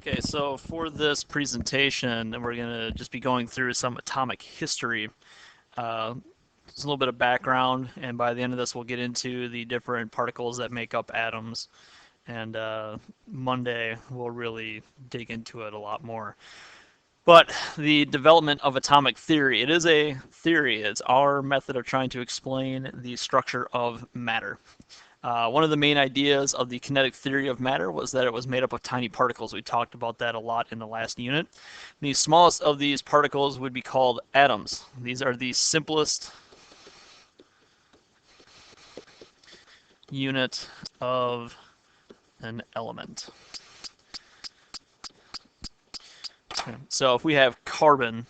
Okay, so for this presentation, we're going to just be going through some atomic history. Just a little bit of background, and by the end of this, we'll get into the different particles that make up atoms. And Monday, we'll really dig into it a lot more. But the development of atomic theory, it is a theory. It's our method of trying to explain the structure of matter. One of the main ideas of the kinetic theory of matter was that it was made up of tiny particles. We talked about that a lot in the last unit. The smallest of these particles would be called atoms. These are the simplest unit of an element. So if we have carbon,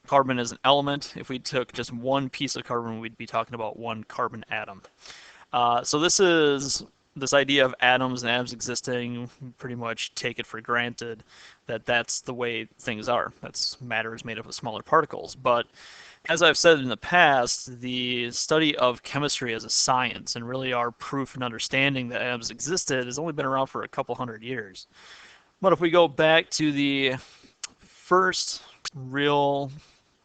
carbon is an element. If we took just one piece of carbon, we'd be talking about one carbon atom. So this idea of atoms and atoms existing, pretty much take it for granted that that's the way things are. That's matter is made up of smaller particles. But as I've said in the past, the study of chemistry as a science and really our proof and understanding that atoms existed has only been around for a couple hundred years. But if we go back to the first real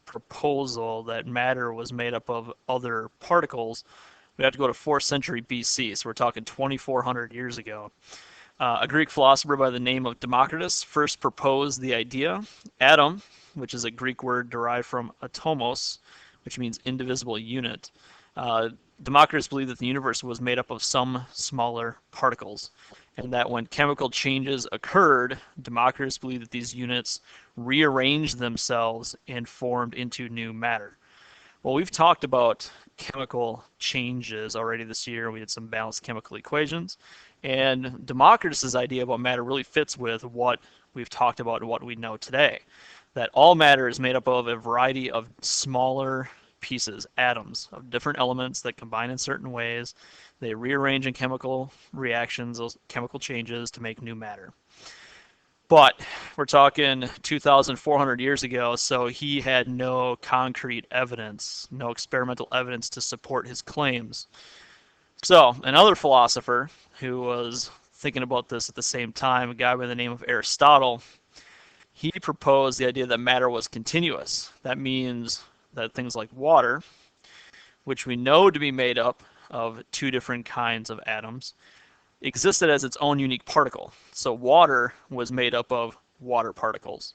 proposal that matter was made up of other particles, we have to go to 4th century BC, so we're talking 2,400 years ago. A Greek philosopher by the name of Democritus first proposed the idea. Atom, which is a Greek word derived from atomos, which means indivisible unit. Democritus believed that the universe was made up of some smaller particles, and that when chemical changes occurred, Democritus believed that these units rearranged themselves and formed into new matter. Well, we've talked about chemical changes already this year. We did some balanced chemical equations, and Democritus's idea about matter really fits with what we've talked about and what we know today, that all matter is made up of a variety of smaller pieces, atoms, of different elements that combine in certain ways. They rearrange in chemical reactions, those chemical changes, to make new matter. But we're talking 2,400 years ago, so he had no concrete evidence, no experimental evidence to support his claims. So another philosopher who was thinking about this at the same time, a guy by the name of Aristotle, he proposed the idea that matter was continuous. That means that things like water, which we know to be made up of two different kinds of atoms, existed as its own unique particle. So water was made up of water particles.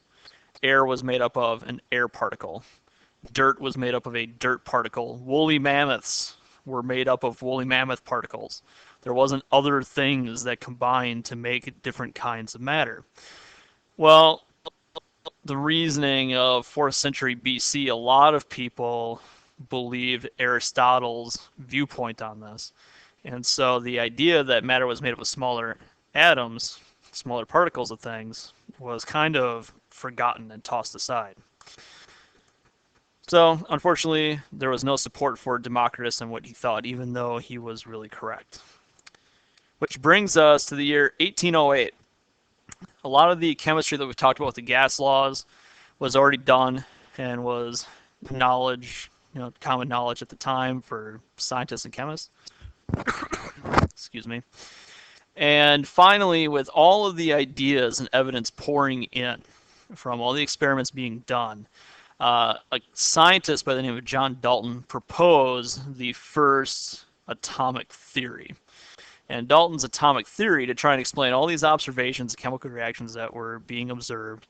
Air was made up of an air particle. Dirt was made up of a dirt particle. Woolly mammoths were made up of woolly mammoth particles. There wasn't other things that combined to make different kinds of matter. Well, the reasoning of 4th century BC, a lot of people believed Aristotle's viewpoint on this. And so the idea that matter was made up of smaller atoms, smaller particles of things, was kind of forgotten and tossed aside. So unfortunately, there was no support for Democritus and what he thought, even though he was really correct. Which brings us to the year 1808. A lot of the chemistry that we've talked about with the gas laws was already done and was knowledge, common knowledge at the time for scientists and chemists. Excuse me. And finally, with all of the ideas and evidence pouring in from all the experiments being done, a scientist by the name of John Dalton proposed the first atomic theory. And Dalton's atomic theory, to try and explain all these observations, chemical reactions that were being observed,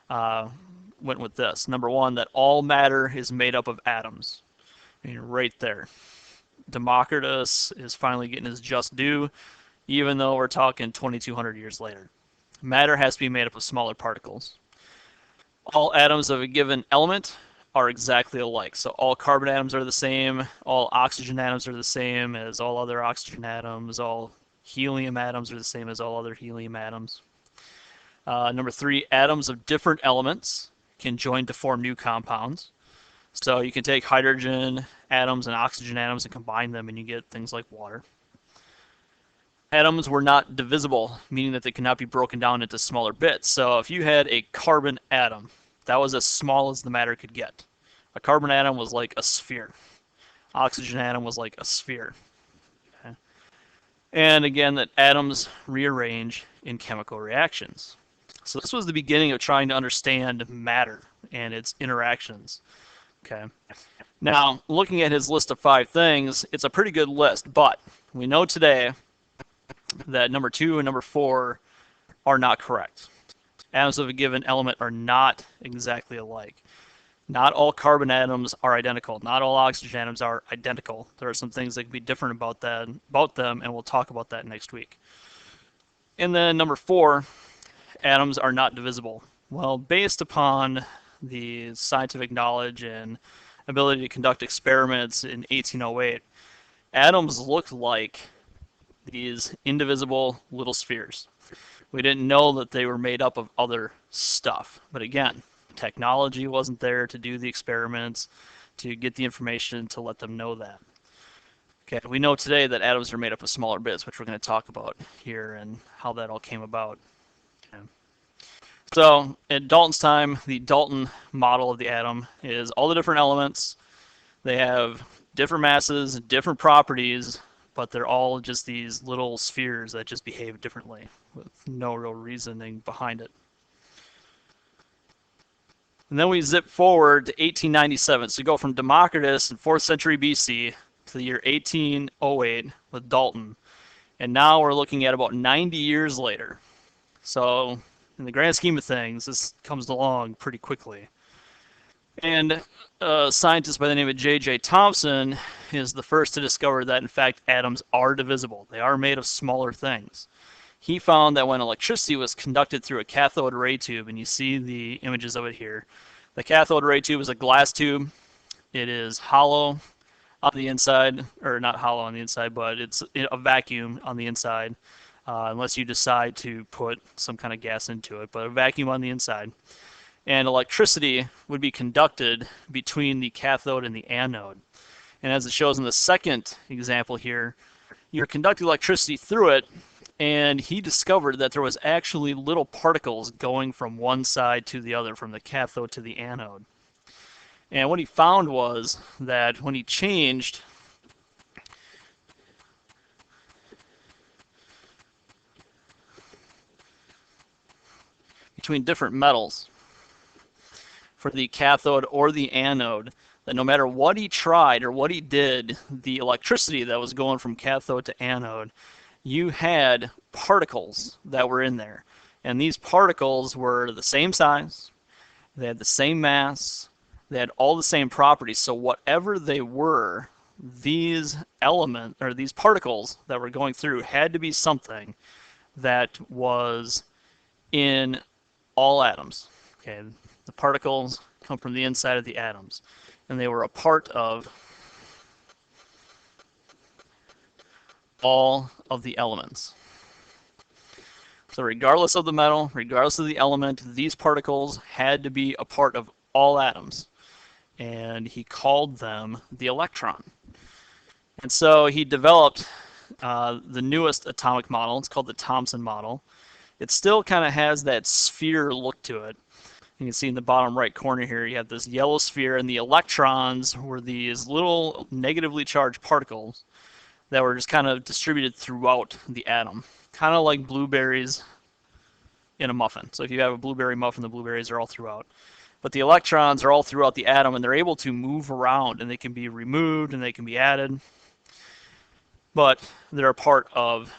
went with this. Number one, that all matter is made up of atoms. I mean, right there. Democritus is finally getting his just due, even though we're talking 2,200 years later. Matter has to be made up of smaller particles. All atoms of a given element are exactly alike. So all carbon atoms are the same, all oxygen atoms are the same as all other oxygen atoms, all helium atoms are the same as all other helium atoms. Number three, atoms of different elements can join to form new compounds. So you can take hydrogen atoms and oxygen atoms and combine them and you get things like water. Atoms were not divisible, meaning that they could not be broken down into smaller bits. So if you had a carbon atom, that was as small as the matter could get. A carbon atom was like a sphere. Oxygen atom was like a sphere. Okay. And again, that atoms rearrange in chemical reactions. So this was the beginning of trying to understand matter and its interactions. Okay. Now, looking at his list of 5 things, it's a pretty good list, but we know today that number 2 and number 4 are not correct. Atoms of a given element are not exactly alike. Not all carbon atoms are identical. Not all oxygen atoms are identical. There are some things that can be different about them, and we'll talk about that next week. And then number 4, atoms are not divisible. Well, based upon the scientific knowledge and ability to conduct experiments in 1808, atoms looked like these indivisible little spheres. We didn't know that they were made up of other stuff. But again, technology wasn't there to do the experiments, to get the information to let them know that. Okay, we know today that atoms are made up of smaller bits, which we're going to talk about here and how that all came about. Okay. So at Dalton's time, the Dalton model of the atom is all the different elements. They have different masses, different properties, but they're all just these little spheres that just behave differently with no real reasoning behind it. And then we zip forward to 1897. So we go from Democritus in 4th century BC to the year 1808 with Dalton. And now we're looking at about 90 years later. So in the grand scheme of things, this comes along pretty quickly. And a scientist by the name of J.J. Thomson is the first to discover that, in fact, atoms are divisible. They are made of smaller things. He found that when electricity was conducted through a cathode ray tube, and you see the images of it here, the cathode ray tube is a glass tube. It is hollow on the inside, or not hollow on the inside, but it's a vacuum on the inside, unless you decide to put some kind of gas into it, but a vacuum on the inside. And electricity would be conducted between the cathode and the anode. And as it shows in the second example here, you're conducting electricity through it, and he discovered that there was actually little particles going from one side to the other, from the cathode to the anode. And what he found was that when he changed between different metals for the cathode or the anode, that no matter what he tried or what he did, the electricity that was going from cathode to anode, you had particles that were in there. And these particles were the same size, they had the same mass, they had all the same properties. So whatever they were, these elements, or these particles that were going through, had to be something that was in all atoms. Okay, the particles come from the inside of the atoms, and they were a part of all of the elements. So regardless of the metal, regardless of the element, these particles had to be a part of all atoms. And he called them the electron. And so he developed the newest atomic model. It's called the Thomson model. It still kind of has that sphere look to it. You can see in the bottom right corner here, you have this yellow sphere, and the electrons were these little negatively charged particles that were just kind of distributed throughout the atom, kind of like blueberries in a muffin. So if you have a blueberry muffin, the blueberries are all throughout. But the electrons are all throughout the atom, and they're able to move around, and they can be removed, and they can be added. But they're a part of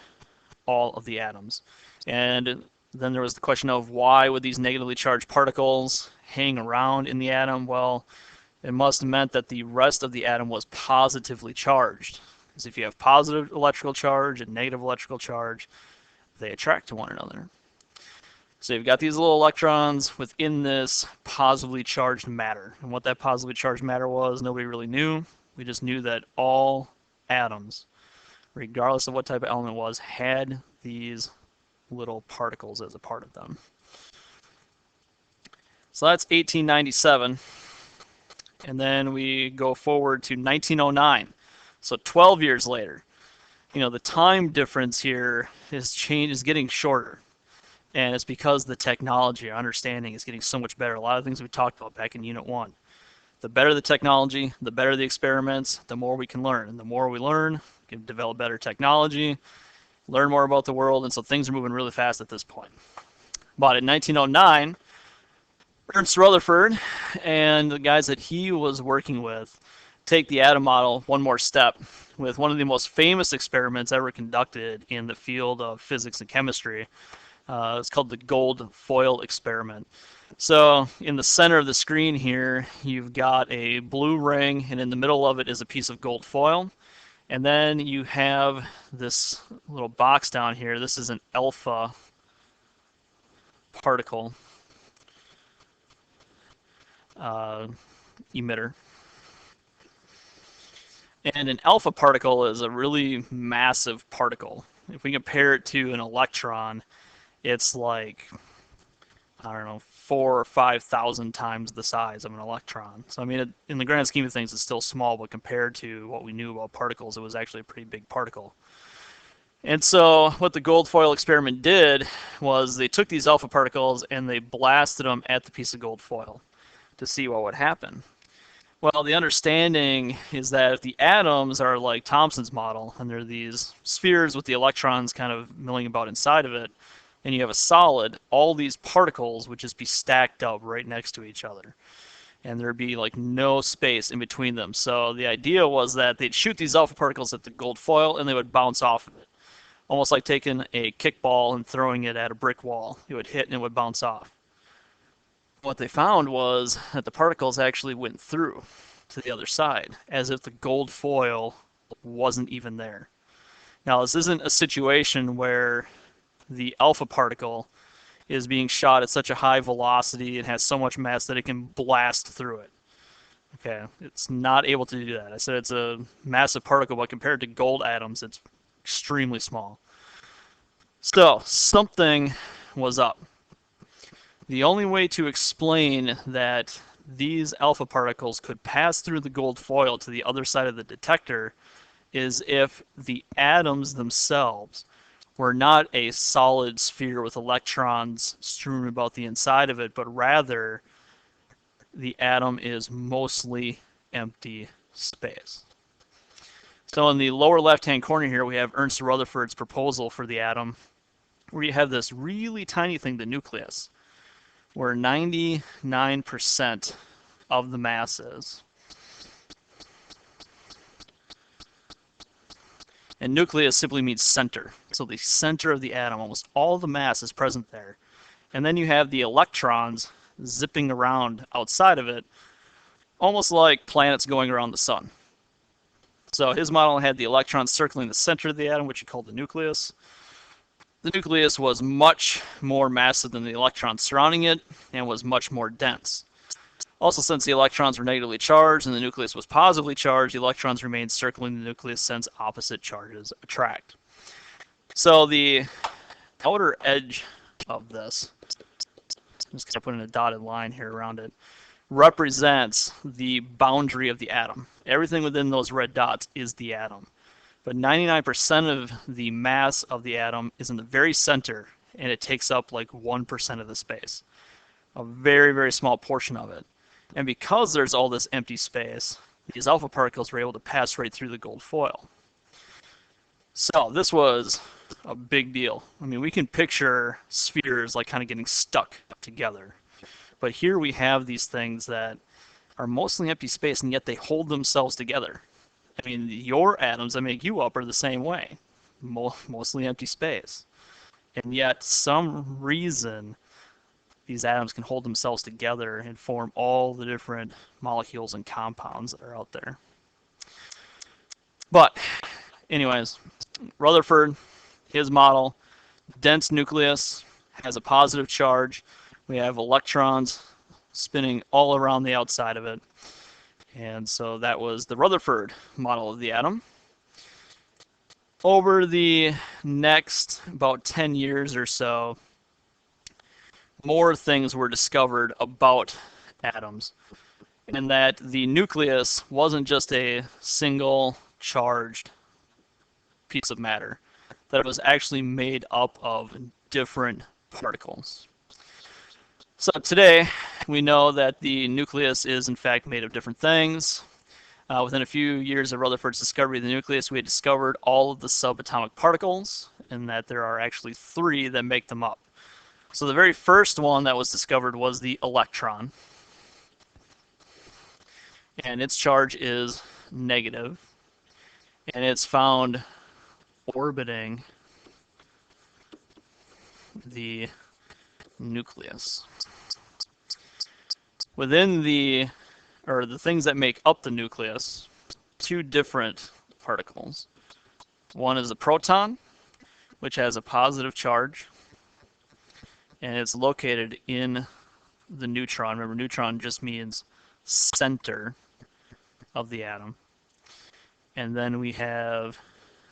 all of the atoms. And then there was the question of why would these negatively charged particles hang around in the atom? Well, it must have meant that the rest of the atom was positively charged. Because if you have positive electrical charge and negative electrical charge, they attract to one another. So you've got these little electrons within this positively charged matter. And what that positively charged matter was, nobody really knew. We just knew that all atoms, regardless of what type of element it was, had these little particles as a part of them. So that's 1897. And then we go forward to 1909. So 12 years later. You know, the time difference here is getting shorter. And it's because the technology, our understanding is getting so much better. A lot of things we talked about back in Unit 1. The better the technology, the better the experiments, the more we can learn. And the more we learn, we can develop better technology, learn more about the world, and so things are moving really fast at this point. But in 1909, Ernst Rutherford and the guys that he was working with take the atom model one more step with one of the most famous experiments ever conducted in the field of physics and chemistry. It's called the gold foil experiment. So in the center of the screen here, you've got a blue ring, and in the middle of it is a piece of gold foil. And then you have this little box down here. This is an alpha particle emitter. And an alpha particle is a really massive particle. If we compare it to an electron, it's like, I don't know, 4,000 or 5,000 times the size of an electron. So I mean, in the grand scheme of things, it's still small, but compared to what we knew about particles, it was actually a pretty big particle. And so what the gold foil experiment did was they took these alpha particles and they blasted them at the piece of gold foil to see what would happen. Well, the understanding is that if the atoms are like Thomson's model, and they're these spheres with the electrons kind of milling about inside of it, and you have a solid, all these particles would just be stacked up right next to each other. And there'd be like no space in between them. So the idea was that they'd shoot these alpha particles at the gold foil and they would bounce off of it. Almost like taking a kickball and throwing it at a brick wall. It would hit and it would bounce off. What they found was that the particles actually went through to the other side, as if the gold foil wasn't even there. Now, this isn't a situation where the alpha particle is being shot at such a high velocity and has so much mass that it can blast through it. Okay, it's not able to do that. I said it's a massive particle, but compared to gold atoms, it's extremely small. So, something was up. The only way to explain that these alpha particles could pass through the gold foil to the other side of the detector is if the atoms themselves were not a solid sphere with electrons strewn about the inside of it, but rather the atom is mostly empty space. So in the lower left-hand corner here, we have Ernst Rutherford's proposal for the atom, where you have this really tiny thing, the nucleus, where 99% of the mass is. And nucleus simply means center. So the center of the atom, almost all the mass is present there. And then you have the electrons zipping around outside of it, almost like planets going around the sun. So his model had the electrons circling the center of the atom, which he called the nucleus. The nucleus was much more massive than the electrons surrounding it and was much more dense. Also, since the electrons were negatively charged and the nucleus was positively charged, the electrons remained circling the nucleus since opposite charges attract. So the outer edge of this, I'm just going to put in a dotted line here around it, represents the boundary of the atom. Everything within those red dots is the atom. But 99% of the mass of the atom is in the very center, and it takes up like 1% of the space. A very, very small portion of it. And because there's all this empty space, these alpha particles were able to pass right through the gold foil. So this was a big deal. I mean, we can picture spheres like kind of getting stuck together. But here we have these things that are mostly empty space, and yet they hold themselves together. I mean, your atoms that make you up are the same way, mostly empty space. And yet, some reason, these atoms can hold themselves together and form all the different molecules and compounds that are out there. But, anyways, Rutherford, his model, dense nucleus, has a positive charge. We have electrons spinning all around the outside of it. And so that was the Rutherford model of the atom. Over the next about 10 years or so, more things were discovered about atoms, and that the nucleus wasn't just a single charged piece of matter, that it was actually made up of different particles. So today, we know that the nucleus is in fact made of different things. Within a few years of Rutherford's discovery of the nucleus, we had discovered all of the subatomic particles, and that there are actually 3 that make them up. So the very first one that was discovered was the electron, and its charge is negative, and it's found orbiting the nucleus. Within the things that make up the nucleus, two different particles. One is the proton, which has a positive charge, and it's located in the neutron. Remember, neutron just means center of the atom. And then we have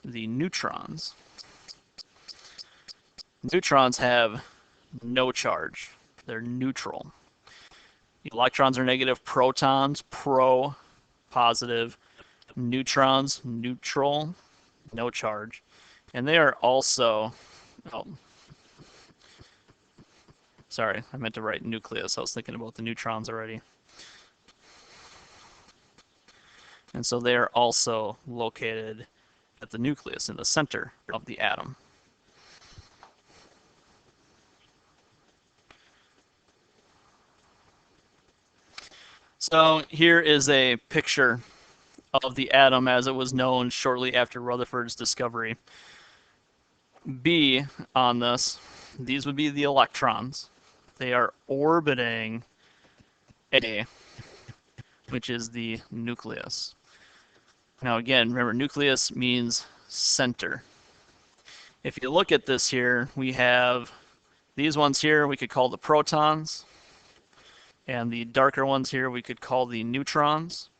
the neutrons. Neutrons have no charge. They're neutral. The electrons are negative, protons, pro, positive, neutrons, neutral, no charge. And they are also, oh, sorry, I meant to write nucleus. I was thinking about the neutrons already. And so they are also located at the nucleus, in the center of the atom. So here is a picture of the atom as it was known shortly after Rutherford's discovery. B on this, these would be the electrons. They are orbiting A, which is the nucleus. Now again, remember, nucleus means center. If you look at this here, we have these ones here we could call the protons, and the darker ones here we could call the neutrons.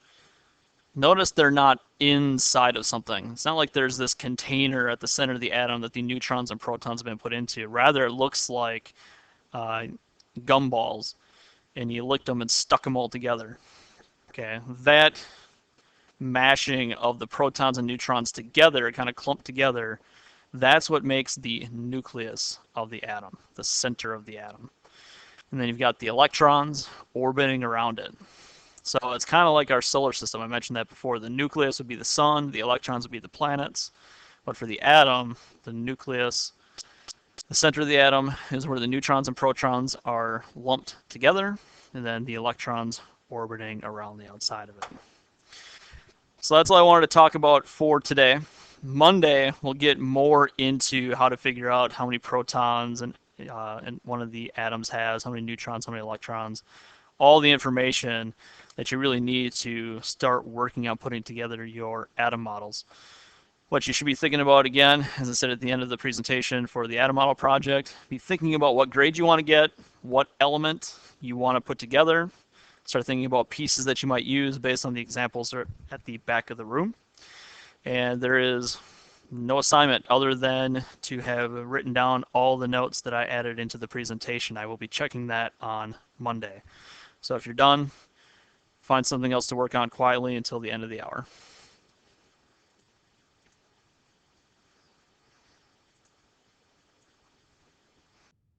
Notice they're not inside of something. It's not like there's this container at the center of the atom that the neutrons and protons have been put into. Rather, it looks like gumballs, and you licked them and stuck them all together. Okay, that mashing of the protons and neutrons together, kind of clumped together, that's what makes the nucleus of the atom, the center of the atom. And then you've got the electrons orbiting around it. So it's kind of like our solar system. I mentioned that before. The nucleus would be the sun, the electrons would be the planets. But for the atom, the nucleus, the center of the atom is where the neutrons and protons are lumped together, and then the electrons orbiting around the outside of it. So that's all I wanted to talk about for today. Monday, we'll get more into how to figure out how many protons and one of the atoms has, how many neutrons, how many electrons, all the information that you really need to start working on putting together your atom models. What you should be thinking about, again, as I said at the end of the presentation for the atom model project, be thinking about what grade you want to get, what element you want to put together. Start thinking about pieces that you might use based on the examples that are at the back of the room. And there is no assignment other than to have written down all the notes that I added into the presentation. I will be checking that on Monday. So if you're done, find something else to work on quietly until the end of the hour.